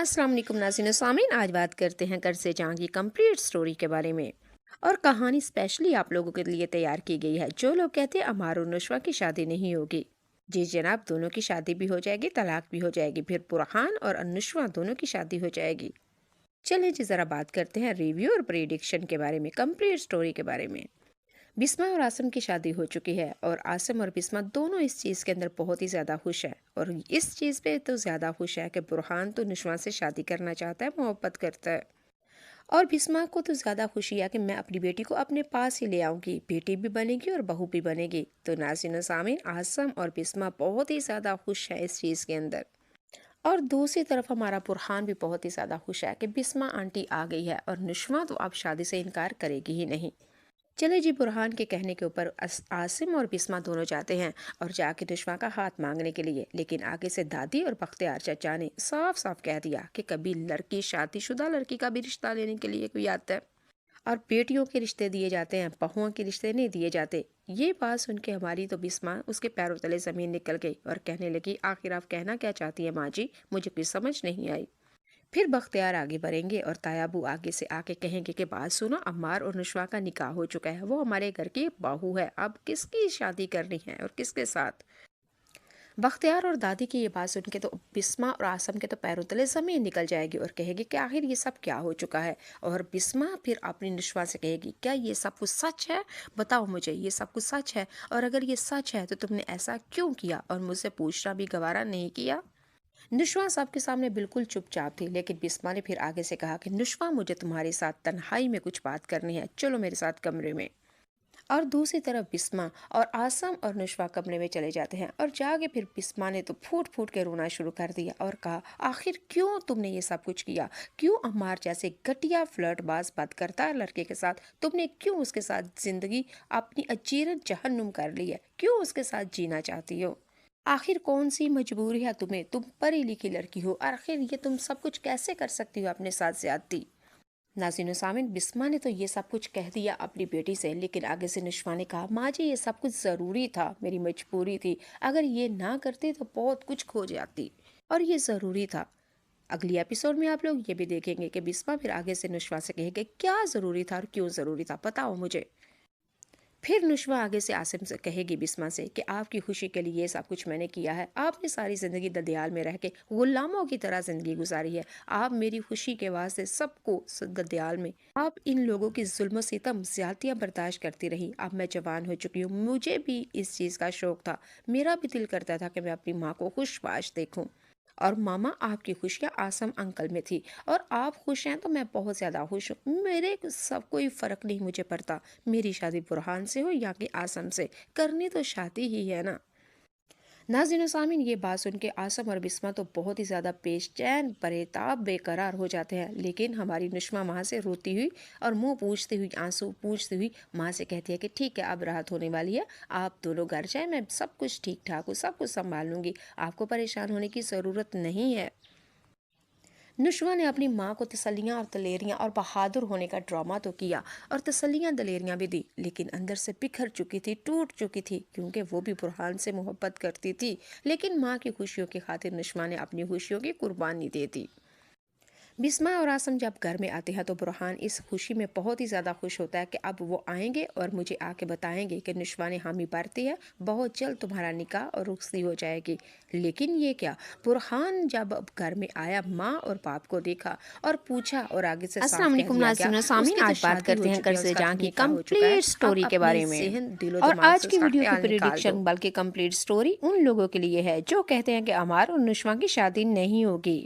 अस्सलाम वालेकुम नाज़रीन और सामीन। आज बात करते हैं कर से जहाँ की कंप्लीट स्टोरी के बारे में। और कहानी स्पेशली आप लोगों के लिए तैयार की गई है। जो लोग कहते हैं अमार और नुशवा की शादी नहीं होगी, जी जनाब, दोनों की शादी भी हो जाएगी, तलाक भी हो जाएगी, फिर बुरहान और अनुशवा दोनों की शादी हो जाएगी। चलिए जी ज़रा बात करते हैं रिव्यू और प्रेडिक्शन के बारे में, कंप्लीट स्टोरी के बारे में। बिस्मा और आसम की शादी हो चुकी है और आसम और बिस्मा दोनों इस चीज़ के अंदर बहुत ही ज़्यादा खुश है। और इस चीज़ पे तो ज़्यादा खुश है कि बुरहान तो नुशवा से शादी करना चाहता है, मोहब्बत करता है। और बिस्मा को तो ज़्यादा खुशी है कि मैं अपनी बेटी को अपने पास ही ले आऊँगी, बेटी भी बनेगी और बहू भी बनेगी। तो नाज़रीन और सामीन, आसम और बिस्मा बहुत ही ज़्यादा खुश है इस चीज़ के अंदर। और दूसरी तरफ हमारा बुरहान भी बहुत ही ज़्यादा खुश है कि बिस्मा आंटी आ गई है और नुशवा तो अब शादी से इनकार करेगी ही नहीं। चले जी, बुरहान के कहने के ऊपर आसिम और बिस्मा दोनों जाते हैं और जाके नुशवा का हाथ मांगने के लिए। लेकिन आगे से दादी और बख्तियार चाचा ने साफ साफ कह दिया कि कभी लड़की, शादीशुदा लड़की का भी रिश्ता लेने के लिए कोई आता है और बेटियों के रिश्ते दिए जाते हैं, बहुओं के रिश्ते नहीं दिए जाते। ये बात सुन के हमारी तो बिस्मा उसके पैरों तले ज़मीन निकल गई और कहने लगी, आखिर आप कहना क्या चाहती है माँ जी, मुझे कुछ समझ नहीं आई। फिर बख्तियार आगे बढ़ेंगे और तायाबू आगे से आके कहेंगे कि बात सुनो, अम्मार और नुशवा का निकाह हो चुका है, वो हमारे घर की बहू है, अब किसकी शादी करनी है और किसके साथ। बख्तियार और दादी की ये बात सुन के तो बिस्मा और आसम के तो पैरों तले ज़मीन निकल जाएगी और कहेगी कि आखिर ये सब क्या हो चुका है। और बिस्मा फिर अपनी नुशवा से कहेगी, क्या ये सब कुछ सच है, बताओ मुझे, ये सब कुछ सच है, और अगर ये सच है तो तुमने ऐसा क्यों किया और मुझसे पूछना भी गवारा नहीं किया। नुशवा सबके सामने बिल्कुल चुपचाप थी, लेकिन बिस्मा ने फिर आगे से कहा कि नुशवा, मुझे तुम्हारे साथ तन्हाई में कुछ बात करनी है, चलो मेरे साथ कमरे में। और दूसरी तरफ बिस्मा और आसम और नुशवा कमरे में चले जाते हैं और जाके फिर बिस्मा ने तो फूट फूट के रोना शुरू कर दिया और कहा, आखिर क्यों तुमने ये सब कुछ किया, क्यों अम्मार जैसे घटिया फ्लर्टबाज बदकिरदार लड़के के साथ तुमने क्यों उसके साथ जिंदगी अपनी अजीरन जहन्नुम कर ली है, क्यों उसके साथ जीना चाहती हो। आखिर कौन सी मजबूरी है तुम्हें, तुम पढ़ी लिखी लड़की हो, आखिर ये तुम सब कुछ कैसे कर सकती हो अपने साथ ज्यादती। नाज़रीन सामिन, बिस्मा ने तो ये सब कुछ कह दिया अपनी बेटी से, लेकिन आगे से नुशवा ने कहा, माँ जी ये सब कुछ ज़रूरी था, मेरी मजबूरी थी, अगर ये ना करती तो बहुत कुछ खो जाती और ये ज़रूरी था। अगली एपिसोड में आप लोग ये भी देखेंगे कि बिस्मा फिर आगे से नुशवा से कहेंगे क्या ज़रूरी था और क्यों ज़रूरी था, बताओ मुझे। फिर नुशवा आगे से आसिम से कहेगी बिस्मा से कि आपकी खुशी के लिए ये सब कुछ मैंने किया है, आपने सारी ज़िंदगी ददियाल में रह के गुलामों की तरह ज़िंदगी गुजारी है, आप मेरी खुशी के वास्ते सबको ददियाल में आप इन लोगों की जुल्म सितम ज्यादतियाँ बर्दाश्त करती रही। अब मैं जवान हो चुकी हूँ, मुझे भी इस चीज़ का शौक था, मेरा भी दिल करता था कि मैं अपनी माँ को खुशबाश देखूँ। और मामा, आपकी खुशियाँ आसम अंकल में थी और आप खुश हैं तो मैं बहुत ज़्यादा खुश हूँ, मेरे सब कोई फ़र्क नहीं मुझे पड़ता, मेरी शादी बुरहान से हो या कि आसम से, करनी तो शादी ही है ना। नाज़रीन सामीन, ये बात सुन के आसम और बिस्मा तो बहुत ही ज़्यादा बेचैन, परेताब, बेकरार हो जाते हैं। लेकिन हमारी नुशमा माँ से रोती हुई और मुंह पूछती हुई, आंसू पूछती हुई माँ से कहती है कि ठीक है, अब राहत होने वाली है, आप दोनों घर जाए, मैं सब कुछ ठीक ठाक हूँ, सब कुछ संभाल लूँगी, आपको परेशान होने की ज़रूरत नहीं है। नुशवा ने अपनी माँ को तसल्लियाँ और दलेरियाँ और बहादुर होने का ड्रामा तो किया और तसल्लियाँ दलेरियाँ भी दी, लेकिन अंदर से बिखर चुकी थी, टूट चुकी थी, क्योंकि वो भी बुरहान से मोहब्बत करती थी। लेकिन माँ की खुशियों की खातिर नुशवा ने अपनी खुशियों की कुर्बानी दे दी। बिस्मा और आसम जब घर में आते हैं तो बुरहान इस खुशी में बहुत ही ज़्यादा खुश होता है कि अब वो आएंगे और मुझे आके बताएंगे कि नुशवा ने हामी भरती है, बहुत जल्द तुम्हारा निकाह और रुखसती हो जाएगी। लेकिन ये क्या, बुरहान जब अब घर में आया, माँ और बाप को देखा और पूछा और आगे से अस्सलाम साफ कह वालेकुम दिया गया, नाज़रीन और सामीन, उसकी तो आज बात शादी हो करते हैं चुकी कर है, से उसका जहाँ तो की निकाह हो चुका है, कंप्लीट अब स्टोरी के अपने बारे में। ज़हन दिलो और दिमाग आज से की उसका वीडियो की ख्याल निकाल दो। प्रेडिक्शन बल्कि कंप्लीट स्टोरी उन लोगों के लिए है जो कहते हैं कि अमार और नुशवा की शादी नहीं होगी।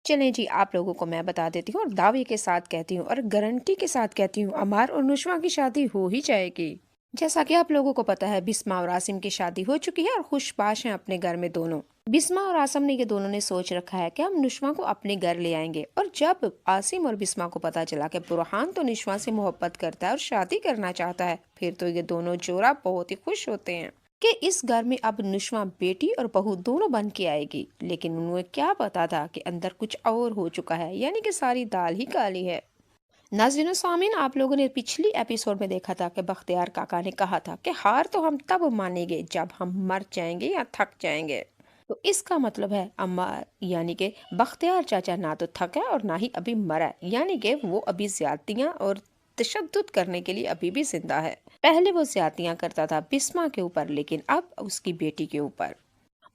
चलें जी, आप लोगों को मैं बता देती हूँ और दावे के साथ कहती हूँ और गारंटी के साथ कहती हूँ, अमार और नुशवा की शादी हो ही जाएगी। जैसा कि आप लोगों को पता है, बिस्मा और आसिम की शादी हो चुकी है और खुशबाश हैं अपने घर में दोनों। बिस्मा और आसिम ने ये दोनों ने सोच रखा है कि हम नुशवा को अपने घर ले आएंगे। और जब आसिम और बिस्मा को पता चला कि बुरहान तो नुशवा से मोहब्बत करता है और शादी करना चाहता है, फिर तो ये दोनों जोड़ा बहुत ही खुश होते हैं कि इस घर में अब नुशवा बेटी और बहू दोनों बन के आएगी। लेकिन उन्हें क्या पता था कि अंदर कुछ और हो चुका है, यानी कि सारी दाल ही काली है। नाज़रीन सामीन, आप लोगों ने पिछली एपिसोड में देखा था कि बख्तियार काका ने कहा था कि हार तो हम तब मानेंगे जब हम मर जाएंगे या थक जाएंगे। تو اس کا مطلب ہے عمار یعنی کہ بختیار چاچا نہ تو تھکا اور نہ ہی ابھی مرا ہے، یعنی کہ وہ ابھی زیادتیاں اور تشدد کرنے کے لیے ابھی بھی زندہ ہے۔ پہلے وہ زیادتیاں کرتا تھا بسما کے اوپر، لیکن اب اس کی بیٹی کے اوپر۔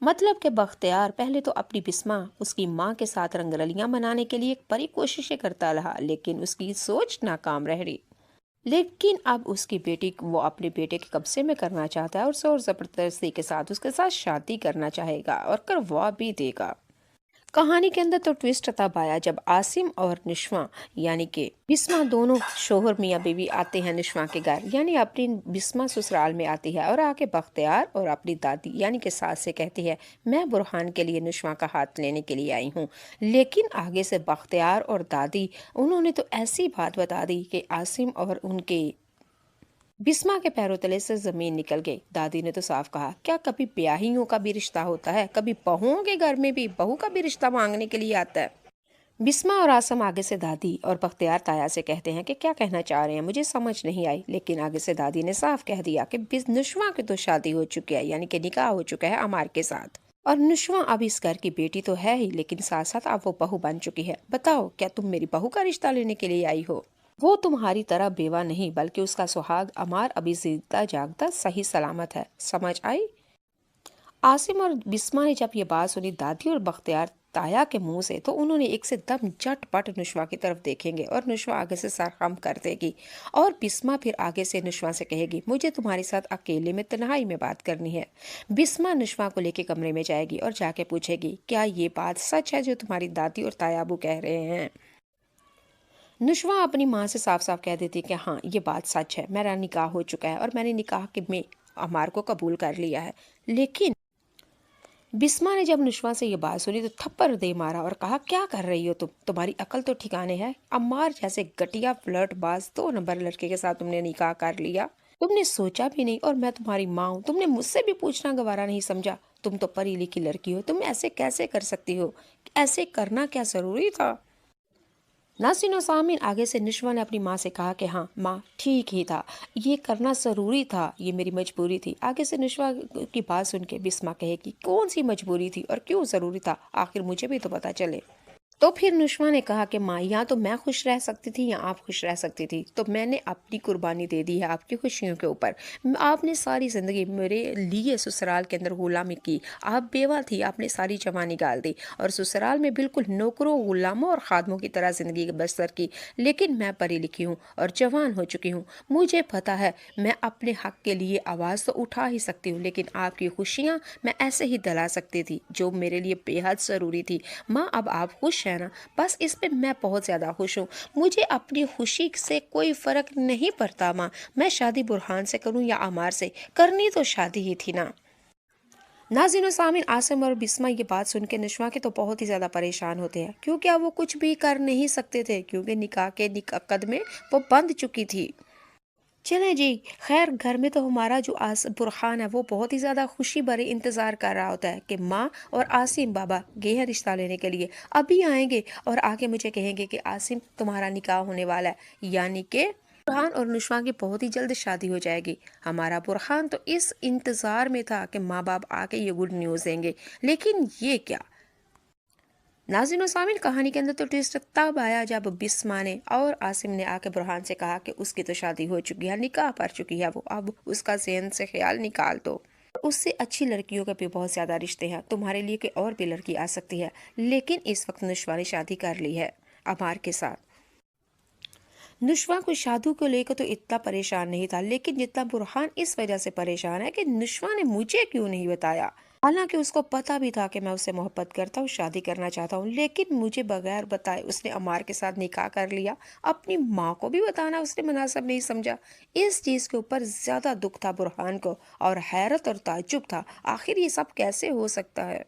مطلب کہ بختیار پہلے تو اپنی بسما اس کی ماں کے ساتھ رنگرلیاں منانے کے لیے بڑی کوششیں کرتا رہا، لیکن اس کی سوچ ناکام رہ رہی۔ لیکن اب اس کی بیٹی وہ اپنے بیٹے کے قبضے میں کرنا چاہتا ہے اور زور زبردستی کے ساتھ اس کے ساتھ شادی کرنا چاہے گا اور کروا بھی دے گا۔ کہانی کے اندر تو ٹویسٹ تب آیا جب عاصم اور نشواں یعنی کہ بسما دونوں شوہر میاں بیوی آتے ہیں نشواں کے گھر، یعنی اپنی بسما سسرال میں آتی ہے اور آ کے بختیار اور اپنی دادی یعنی کہ ساس سے کہتی ہے میں برہان کے لیے نشواں کا ہاتھ لینے کے لیے آئی ہوں۔ لیکن آگے سے بختیار اور دادی انہوں نے تو ایسی بات بتا دی کہ عاصم اور ان کے بسما کے پیروں تلے سے زمین نکل گئی۔ دادی نے تو صاف کہا کیا کبھی بیاہیوں کا بھی رشتہ ہوتا ہے؟ کبھی بہوؤں کے گھر میں بھی بہو کا بھی رشتہ مانگنے کے لیے آتا ہے؟ بسما اور عاصم آگے سے دادی اور بختیار تایا سے کہتے ہیں کہ کیا کہنا چاہ رہے ہیں، مجھے سمجھ نہیں آئی۔ لیکن آگے سے دادی نے صاف کہہ دیا کہ نشواں کی تو شادی ہو چکی ہے، یعنی کہ نکاح ہو چکا ہے عمار کے ساتھ، اور نشواں اب اس گھر کی بیٹی تو ہے ہی، لیکن ساتھ ساتھ اب وہ بہو بن چکی ہے۔ بتاؤ کیا تم میری بہو کا رشتہ لینے کے لیے آئی ہو؟ وہ تمہاری طرح بیوہ نہیں، بلکہ اس کا سہاگ عمار ابھی زندہ جاگتا صحیح سلامت ہے۔ سمجھ آئی؟ عاصم اور بسما نے جب یہ بات سنی دادی اور بختیار تایا کے منہ سے، تو انہوں نے ایک سے دم جٹ پٹ نشوا کی طرف دیکھیں گے اور نشوا آگے سے سر خم کر دے گی اور بسما پھر آگے سے نشوا سے کہے گی مجھے تمہارے ساتھ اکیلے میں تنہائی میں بات کرنی ہے۔ بسما نشوا کو لے کے کمرے میں جائے گی اور جا کے پوچھے گی کیا یہ بات سچ ہے جو تمہاری دادی اور تایا ابو کہہ رہے ہیں؟ نشوا اپنی ماں سے صاف صاف کہہ دیتی کہ ہاں یہ بات سچ ہے، میرا نکاح ہو چکا ہے اور میں نے نکاح کے میں عمار کو قبول کر لیا ہے۔ لیکن بسما نے جب نشوا سے یہ بات سنی تو تھپڑ دے مارا اور کہا کیا کر رہی ہو تم؟ تمہاری عقل تو ٹھکانے ہے؟ عمار جیسے گٹیا فلرٹ باز 2 نمبر لڑکے کے ساتھ تم نے نکاح کر لیا؟ تم نے سوچا بھی نہیں، اور میں تمہاری ماں ہوں، تم نے مجھ سے بھی پوچھنا گوارا نہیں سمجھا؟ تم تو پڑھی لکھی لڑکی ہو، تم ایسے کیسے کر سکتی ہو؟ ایسے کرنا کیا ضروری تھا؟ ناظرین و سامعین، آگے سے نشوا نے اپنی ماں سے کہا کہ ہاں ماں ٹھیک ہی تھا، یہ کرنا ضروری تھا، یہ میری مجبوری تھی۔ آگے سے نشوا کی بات سن کے بسما کہے کہ کون سی مجبوری تھی اور کیوں ضروری تھا، آخر مجھے بھی تو پتا چلے۔ تو پھر نشوا نے کہا کہ ماں یا تو میں خوش رہ سکتی تھی یا آپ خوش رہ سکتی تھی، تو میں نے اپنی قربانی دے دی ہے آپ کی خوشیوں کے اوپر۔ آپ نے ساری زندگی میرے لیے سسرال کے اندر غلامی کی، آپ بیوہ تھی، آپ نے ساری جوانی گال دی اور سسرال میں بالکل نوکروں، غلاموں اور خادموں کی طرح زندگی بسر کی۔ لیکن میں پڑھی لکھی ہوں اور جوان ہو چکی ہوں، مجھے پتا ہے میں اپنے حق کے لیے آواز تو اٹھا ہی سکتی ہوں، لیکن آپ کی خوشیاں میں ایسے ہی دلا سکتی تھی جو میرے لیے بے حد ضروری تھی۔ ماں اب آپ خوش ہے نا؟ بس اس پہ میں بہت زیادہ خوش ہوں، مجھے اپنی خوشی سے کوئی فرق نہیں پڑتا ماں، میں شادی برہان سے کروں یا عمار سے، کرنی تو شادی ہی تھی نا۔ ناظرین و سامعین، عاصم اور بسما یہ بات سن کے نشوا کے تو بہت ہی زیادہ پریشان ہوتے ہیں، کیونکہ اب وہ کچھ بھی کر نہیں سکتے تھے، کیونکہ نکاح کے قدمے وہ بند چکی تھی۔ چلیں جی، خیر گھر میں تو ہمارا جو برہان ہے وہ بہت ہی زیادہ خوشی بھرے انتظار کر رہا ہوتا ہے کہ ماں اور عاصم بابا گئے ہیں رشتہ لینے کے لیے، ابھی آئیں گے اور آگے مجھے کہیں گے کہ عاصم تمہارا نکاح ہونے والا ہے، یعنی کہ برہان اور نشوا کی بہت ہی جلد شادی ہو جائے گی۔ ہمارا برہان تو اس انتظار میں تھا کہ ماں باپ آ کے یہ گڈ نیوز دیں گے، لیکن یہ کیا؟ ناظرین و سامعین، کہانی کے اندر تو ٹویسٹ تب آیا جب بسما نے اور عاصم نے آ کے برہان سے کہا کہ اس کی تو شادی ہو چکی ہے، نکاح پڑ چکی ہے، وہ اب اس کا ذہن سے خیال نکال دو، اس سے اچھی لڑکیوں کے بھی بہت زیادہ رشتے ہیں، تمہارے لیے کوئی اور بھی لڑکی آ سکتی ہے۔ لیکن اس وقت نشوا نے شادی کر لی ہے عمار کے ساتھ۔ نشوا کو شادی کو لے کر تو اتنا پریشان نہیں تھا، لیکن جتنا برہان اس وجہ سے پریشان ہے کہ نشوا نے مجھے کیوں نہیں بتایا، حالانکہ اس کو پتا بھی تھا کہ میں اس سے محبت کرتا ہوں، شادی کرنا چاہتا ہوں، لیکن مجھے بغیر بتائے اس نے عمار کے ساتھ نکاح کر لیا، اپنی ماں کو بھی بتانا اس نے مناسب نہیں سمجھا۔ اس چیز کے اوپر زیادہ دکھ تھا برہان کو، اور حیرت اور تعجب تھا، آخر یہ سب کیسے ہو سکتا ہے؟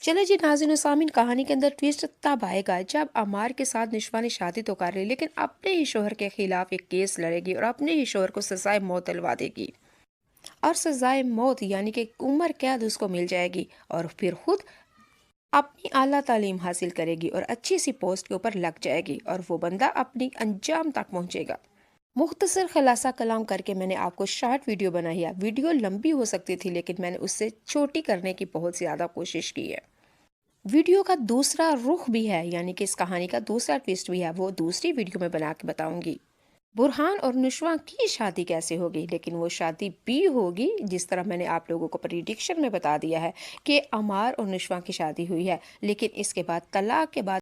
چلے جی ناظرین و سامعین، کہانی کے اندر ٹویسٹ تب آئے گا جب عمار کے ساتھ نشوا نے شادی تو کر لی، لیکن اپنے ہی شوہر کے خلاف ایک کیس لڑے گی اور اپنے ہی شوہر کو سزائے موت دلوا دے گی، اور سزائے موت یعنی کہ عمر قید اس کو مل جائے گی، اور پھر خود اپنی اعلیٰ تعلیم حاصل کرے گی اور اچھی سی پوسٹ کے اوپر لگ جائے گی، اور وہ بندہ اپنی انجام تک پہنچے گا۔ मुख्तसर खलासा कलाम करके मैंने आपको शॉर्ट वीडियो बनाई है। वीडियो लंबी हो सकती थी लेकिन मैंने उससे छोटी करने की बहुत ज़्यादा कोशिश की है। वीडियो का दूसरा रुख भी है, यानी कि इस कहानी का दूसरा ट्विस्ट भी है, वो दूसरी वीडियो में बना के बताऊंगी। बुरहान और नुशवा की शादी कैसे होगी, लेकिन वो शादी भी होगी जिस तरह मैंने आप लोगों को प्रिडिक्शन में बता दिया है कि अमार और नुशवा की शादी हुई है, लेकिन इसके बाद तलाक के बाद